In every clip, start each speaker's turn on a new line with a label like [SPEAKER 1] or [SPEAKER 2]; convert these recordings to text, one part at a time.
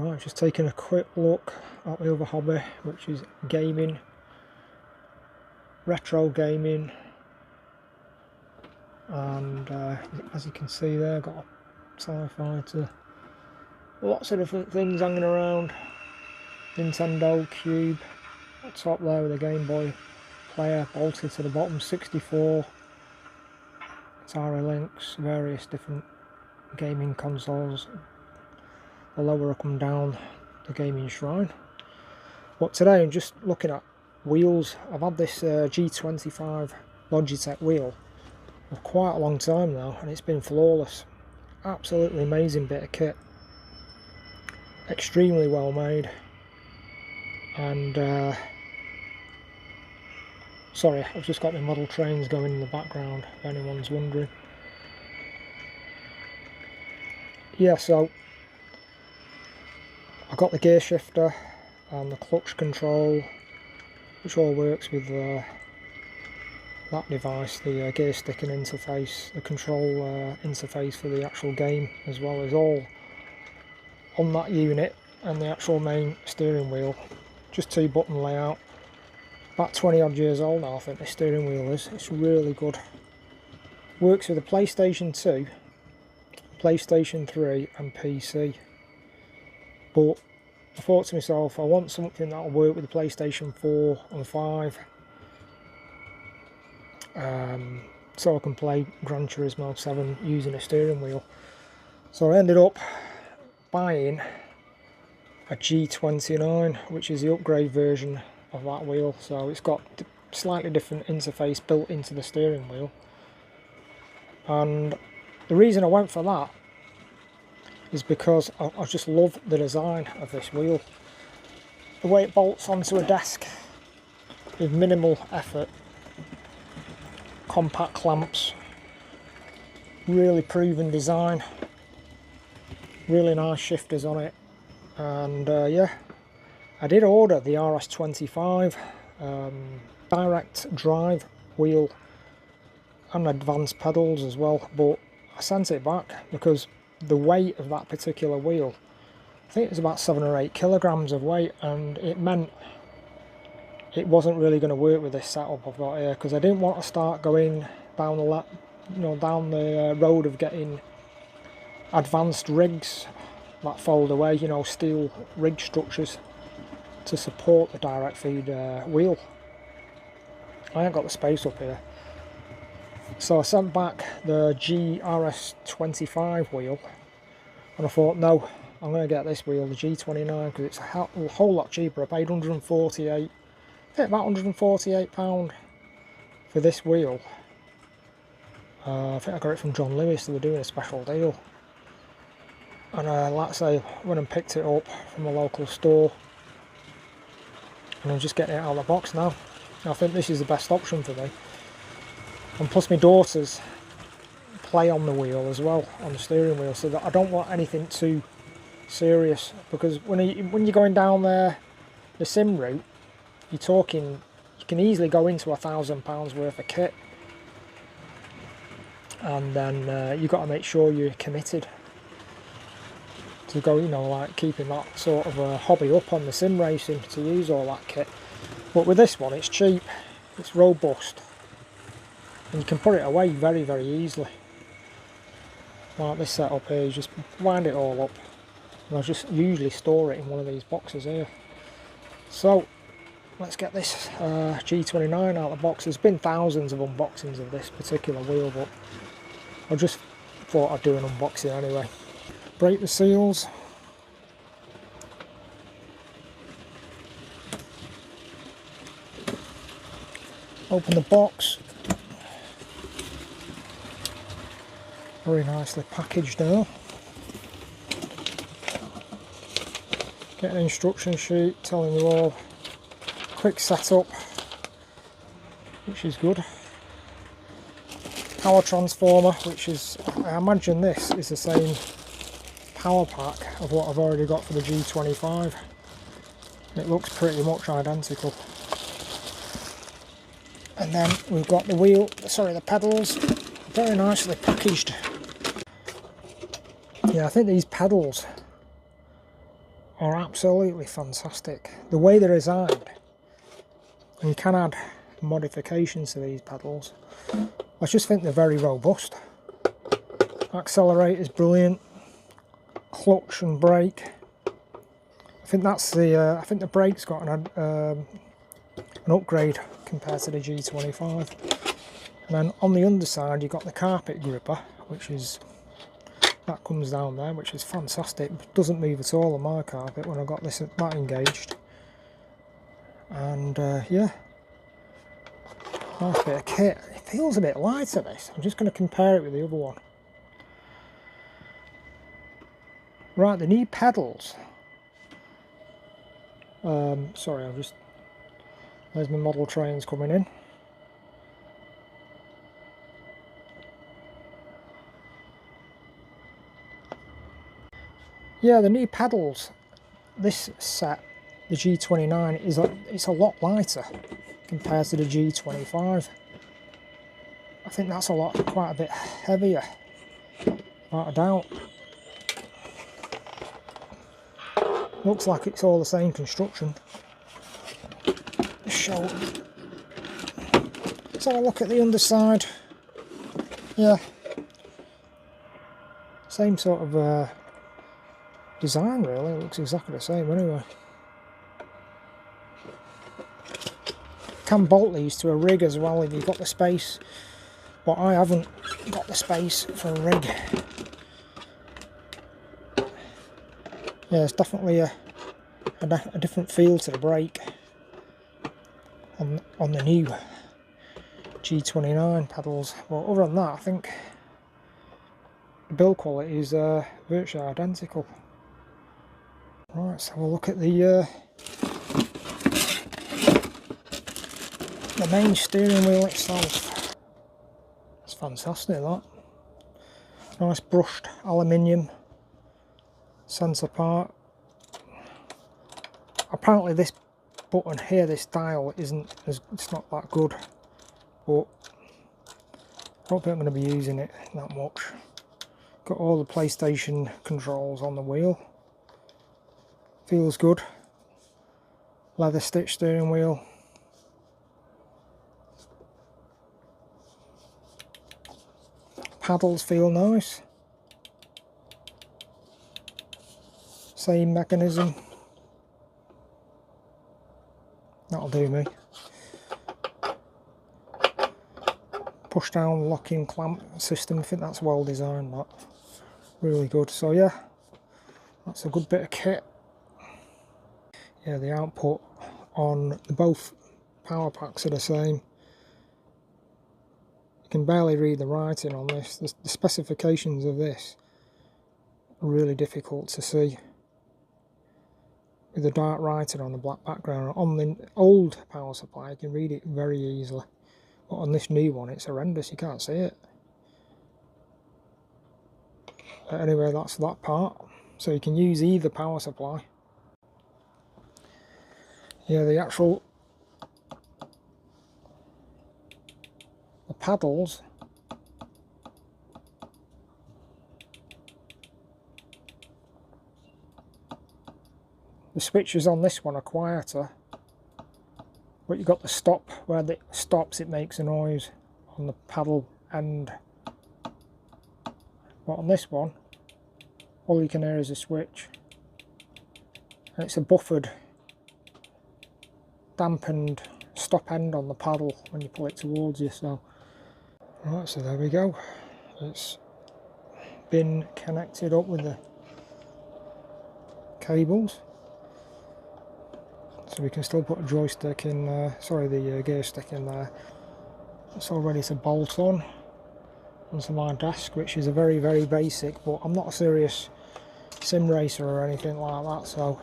[SPEAKER 1] Right, just taking a quick look at the other hobby, which is gaming, retro gaming, and as you can see there, got a TIE Fighter, lots of different things hanging around, Nintendo Cube, at the top there with a Game Boy player bolted to the bottom, 64, Atari Lynx, various different gaming consoles. The lower I come down, the gaming shrine. But today I'm just looking at wheels. I've had this G25 Logitech wheel for quite a long time now, and it's been flawless. Absolutely amazing bit of kit. Extremely well made. And sorry, I've just got my model trains going in the background, if anyone's wondering. Yeah, so I got the gear shifter and the clutch control, which all works with that device, the gear stick and interface, the control interface for the actual game as well, is all on that unit, and the actual main steering wheel, just 2-button layout. About 20 odd years old now, I think this steering wheel is. It's really good. Works with the PlayStation 2, PlayStation 3 and PC. But I thought to myself, I want something that will work with the PlayStation 4 and 5, so I can play Gran Turismo 7 using a steering wheel. So I ended up buying a G29, which is the upgrade version of that wheel. So it's got slightly different interface built into the steering wheel. And the reason I went for that is because I just love the design of this wheel. The way it bolts onto a desk with minimal effort, compact clamps, really proven design, really nice shifters on it, and yeah, I did order the RS25 direct drive wheel and advanced pedals as well, but I sent it back because the weight of that particular wheel, I think it was about 7 or 8 kilograms of weight, and it meant it wasn't really going to work with this setup I've got here, because I didn't want to start going down the road of getting advanced rigs that fold away, you know, steel rig structures to support the direct feed wheel. I ain't got the space up here. So I sent back the GRS25 wheel, and I thought, no, I'm going to get this wheel, the G29, because it's a whole lot cheaper. I paid £148, I think about £148 for this wheel. I think I got it from John Lewis, they were doing a special deal. And like I say, I went and picked it up from a local store, and I'm just getting it out of the box now. I think this is the best option for me. And plus my daughters play on the wheel as well, on the steering wheel, so that I don't want anything too serious, because when you're going down there the sim route, you're talking, you can easily go into £1,000 worth of kit, and then you've got to make sure you're committed to go, you know, like keeping that sort of a hobby up on the sim racing to use all that kit. But with this one, it's cheap, it's robust, and you can put it away very, very easily. Like this setup here, you just wind it all up, and I just usually store it in one of these boxes here. So let's get this G29 out of the box. There's been thousands of unboxings of this particular wheel, but I just thought I'd do an unboxing anyway. Break the seals. Open the box. Very nicely packaged now. Get an instruction sheet telling you all. Quick setup, which is good. Power transformer, which is, I imagine this is the same power pack of what I've already got for the G25. It looks pretty much identical. And then we've got the wheel, sorry, the pedals, very nicely packaged. Yeah, I think these pedals are absolutely fantastic. The way they're designed, and you can add modifications to these pedals, I just think they're very robust. Accelerator's brilliant, clutch and brake. I think that's the I think the brake's got an upgrade compared to the G25. And then on the underside you've got the carpet gripper, which is, that comes down there, which is fantastic. It doesn't move at all on my carpet when I got this that engaged. And yeah, nice bit of kit. It feels a bit lighter, this. I'm just going to compare it with the other one. Right, the new pedals. Sorry, I'll just... There's my model trains coming in. Yeah, the new pedals, this set, the G29, it's a lot lighter compared to the G25. I think that's quite a bit heavier, without a doubt. Looks like it's all the same construction. Let's have a look at the underside. Yeah, same sort of design really, it looks exactly the same anyway. Can bolt these to a rig as well if you've got the space, but I haven't got the space for a rig. Yeah, it's definitely a different feel to the brake on the new G29 pedals, but other than that I think the build quality is virtually identical. Right, let's have a look at the main steering wheel itself. It's fantastic, that. Nice brushed aluminium centre part. Apparently this button here, this dial, it's not that good, but I don't think I'm going to be using it that much. Got all the PlayStation controls on the wheel. Feels good. Leather stitch steering wheel. Paddles feel nice. Same mechanism. That'll do me. Push down locking clamp system. I think that's well designed, that. Really good. So yeah, that's a good bit of kit. Yeah, the output on both power packs are the same. You can barely read the writing on this. The specifications of this are really difficult to see with the dark writing on the black background. On the old power supply you can read it very easily, but on this new one it's horrendous, you can't see it. But anyway, that's that part. So you can use either power supply. Yeah, the paddles, the switches on this one are quieter, but you've got the stop, where it stops it makes a noise on the paddle end. But on this one, all you can hear is a switch, and it's a buffered, dampened stop end on the paddle when you pull it towards you. So right, so there we go. It's been connected up with the cables, so we can still put a joystick in, the gear stick in there. It's all ready to bolt on onto my desk, which is a very, very basic, but I'm not a serious sim racer or anything like that, so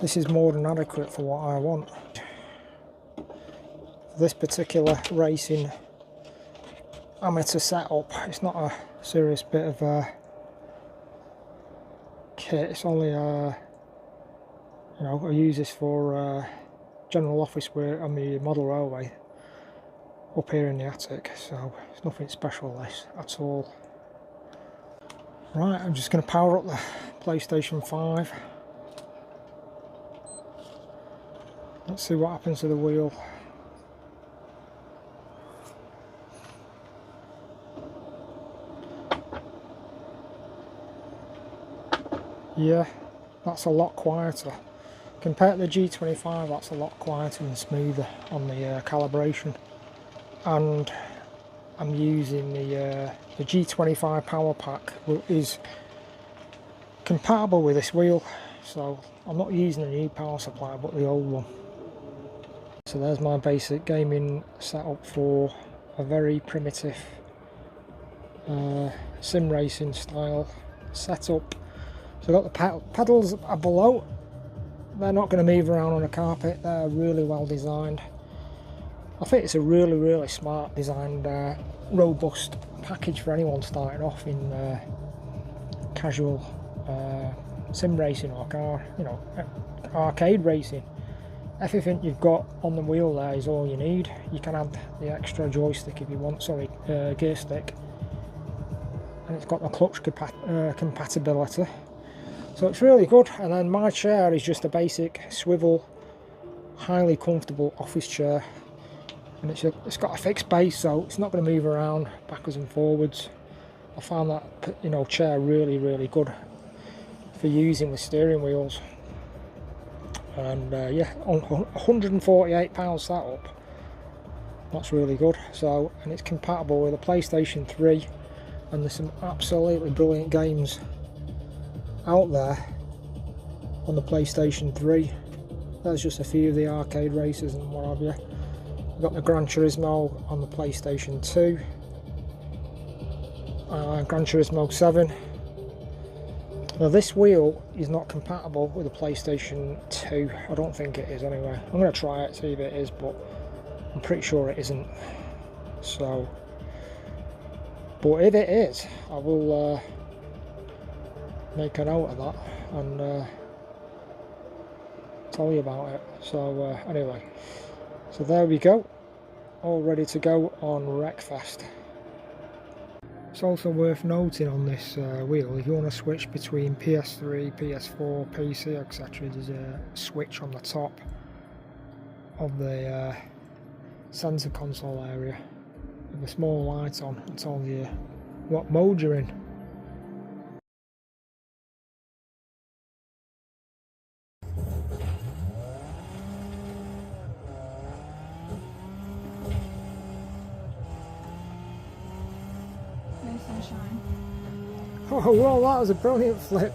[SPEAKER 1] this is more than adequate for what I want. This particular racing amateur setup, it's not a serious bit of kit. It's only you know, I use this for general office work on the model railway up here in the attic, so it's nothing special this at all. Right, I'm just going to power up the PlayStation 5. Let's see what happens to the wheel. Yeah, that's a lot quieter. Compared to the G25, that's a lot quieter and smoother on the calibration. And I'm using the G25 power pack, which is compatible with this wheel. So I'm not using the new power supply, but the old one. So there's my basic gaming setup for a very primitive sim racing style setup. So I've got the pedals are below. They're not going to move around on a carpet. They're really well designed. I think it's a really smart designed, robust package for anyone starting off in casual sim racing or arcade racing. Everything you've got on the wheel there is all you need. You can add the extra joystick if you want, gear stick. And it's got the clutch compatibility. So it's really good. And then my chair is just a basic swivel, highly comfortable office chair. And it's got a fixed base, so it's not going to move around backwards and forwards. I found that chair really good for using with steering wheels. And yeah, on £148 setup, that's really good. So, and it's compatible with a PlayStation 3, and there's some absolutely brilliant games out there on the PlayStation 3. There's just a few of the arcade races and what have you. We've got the Gran Turismo on the PlayStation 2, Gran Turismo 7. Now this wheel is not compatible with the PlayStation 2. I don't think it is anyway. I'm going to try it, see if it is, but I'm pretty sure it isn't. So, but if it is, I will make a note of that and tell you about it. So anyway, so there we go, all ready to go on Wreckfest. It's also worth noting on this wheel, if you want to switch between PS3, PS4, PC, etc., there's a switch on the top of the sensor console area with a small light on. It tells you what mode you're in.
[SPEAKER 2] No sunshine.
[SPEAKER 1] Oh well, that was a brilliant flip.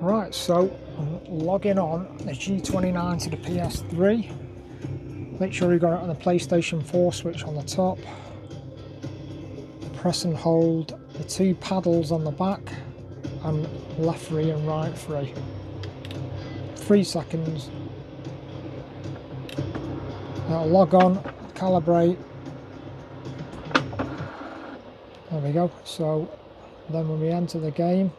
[SPEAKER 1] Right, so I'm logging on the G29 to the PS3. Make sure you got it on the PlayStation 4 switch on the top. Press and hold the two paddles on the back and left free and right free. 3 seconds. Now log on, calibrate. There we go. So then when we enter the game,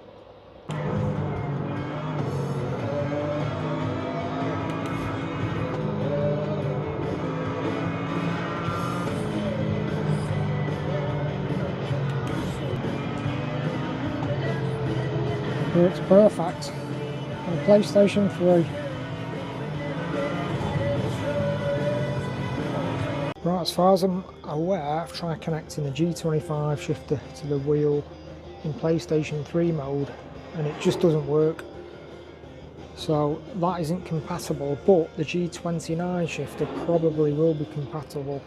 [SPEAKER 1] it's perfect on the PlayStation 3. Right, as far as I'm aware, I've tried connecting the G25 shifter to the wheel in PlayStation 3 mode and it just doesn't work. So that isn't compatible, but the G29 shifter probably will be compatible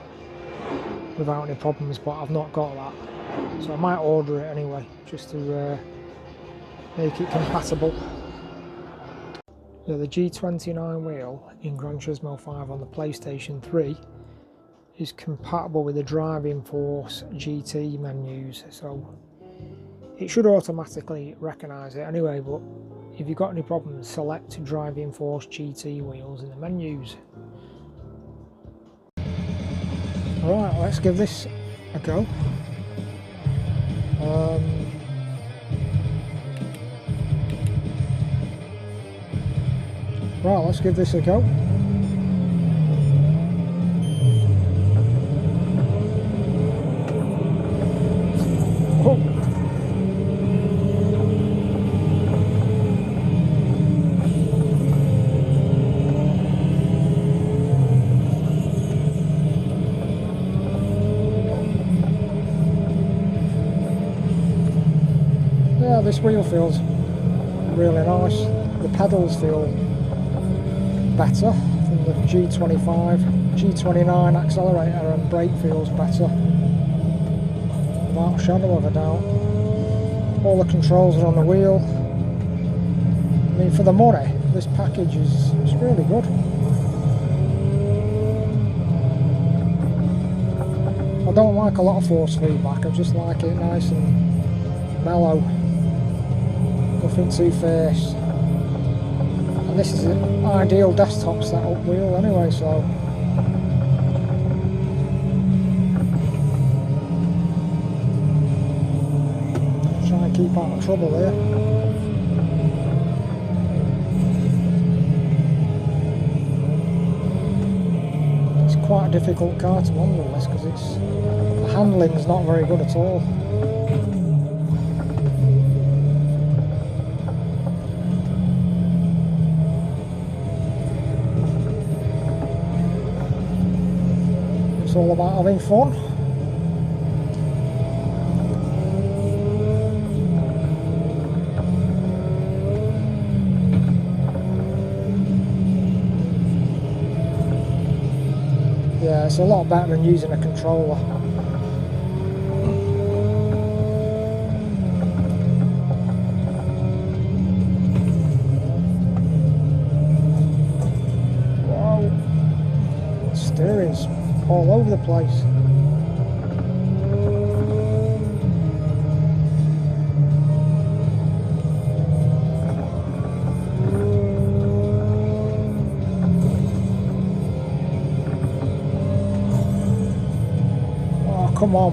[SPEAKER 1] without any problems, but I've not got that. So I might order it anyway, just to make it compatible. Yeah, the G29 wheel in Gran Turismo 5 on the PlayStation 3 is compatible with the Driving Force GT menus, so it should automatically recognise it anyway, but if you've got any problems, select Driving Force GT wheels in the menus Right, let's give this a go. Right, let's give this a go. Oh. Yeah, this wheel feels really nice. The pedals feel better from the G25. G29 accelerator and brake feels better, without a shadow of a doubt. All the controls are on the wheel. I mean, for the money, this package is really good. I don't like a lot of force feedback, I just like it nice and mellow. Nothing too fierce. And this is an ideal desktop setup wheel anyway, so try and keep out of trouble here. It's quite a difficult car to handle this because the handling is not very good at all. It's all about having fun. Yeah, it's a lot better than using a controller. Wow, steering's all over the place. Oh, come on.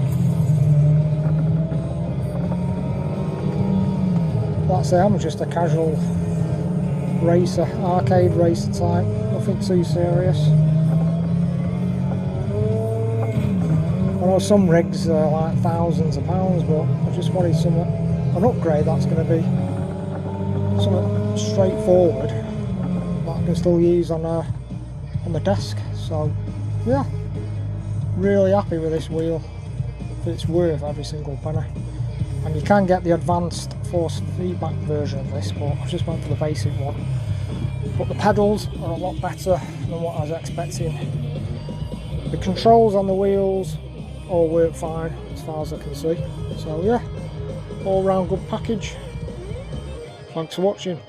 [SPEAKER 1] That's it, I'm just a casual racer, arcade racer type, nothing too serious. I know some rigs are like thousands of pounds, but I just wanted an upgrade that's going to be something straightforward that I can still use on the desk. So yeah, really happy with this wheel. It's worth every single penny. And you can get the advanced force feedback version of this, but I just went for the basic one. But the pedals are a lot better than what I was expecting. The controls on the wheels all work fine as far as I can see. So yeah, all round good package. Thanks for watching.